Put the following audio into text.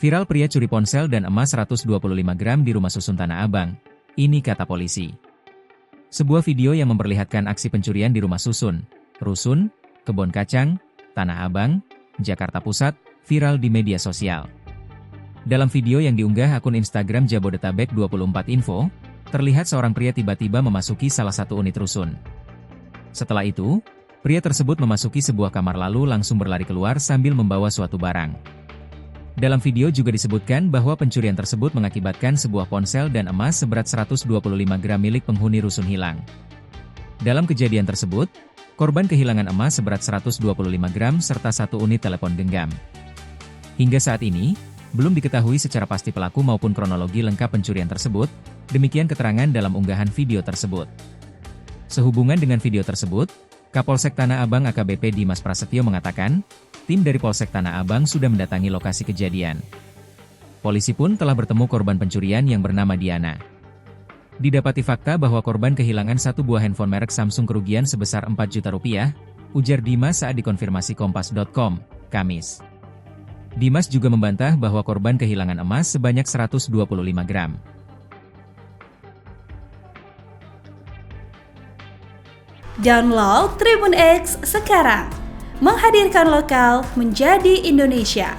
Viral pria curi ponsel dan emas 125 gram di rumah susun Tanah Abang. Ini kata polisi. Sebuah video yang memperlihatkan aksi pencurian di rumah susun, rusun, kebun kacang, Tanah Abang, Jakarta Pusat, viral di media sosial. Dalam video yang diunggah akun Instagram Jabodetabek 24 Info, terlihat seorang pria tiba-tiba memasuki salah satu unit rusun. Setelah itu, pria tersebut memasuki sebuah kamar lalu langsung berlari keluar sambil membawa suatu barang. Dalam video juga disebutkan bahwa pencurian tersebut mengakibatkan sebuah ponsel dan emas seberat 125 gram milik penghuni rusun hilang. Dalam kejadian tersebut, korban kehilangan emas seberat 125 gram serta satu unit telepon genggam. Hingga saat ini, belum diketahui secara pasti pelaku maupun kronologi lengkap pencurian tersebut, demikian keterangan dalam unggahan video tersebut. Sehubungan dengan video tersebut, Kapolsek Tanah Abang AKBP Dimas Prasetyo mengatakan, tim dari Polsek Tanah Abang sudah mendatangi lokasi kejadian. Polisi pun telah bertemu korban pencurian yang bernama Diana. Didapati fakta bahwa korban kehilangan satu buah handphone merek Samsung kerugian sebesar 4 juta rupiah, ujar Dimas saat dikonfirmasi Kompas.com, Kamis. Dimas juga membantah bahwa korban kehilangan emas sebanyak 125 gram. Download Tribun X sekarang, menghadirkan lokal menjadi Indonesia.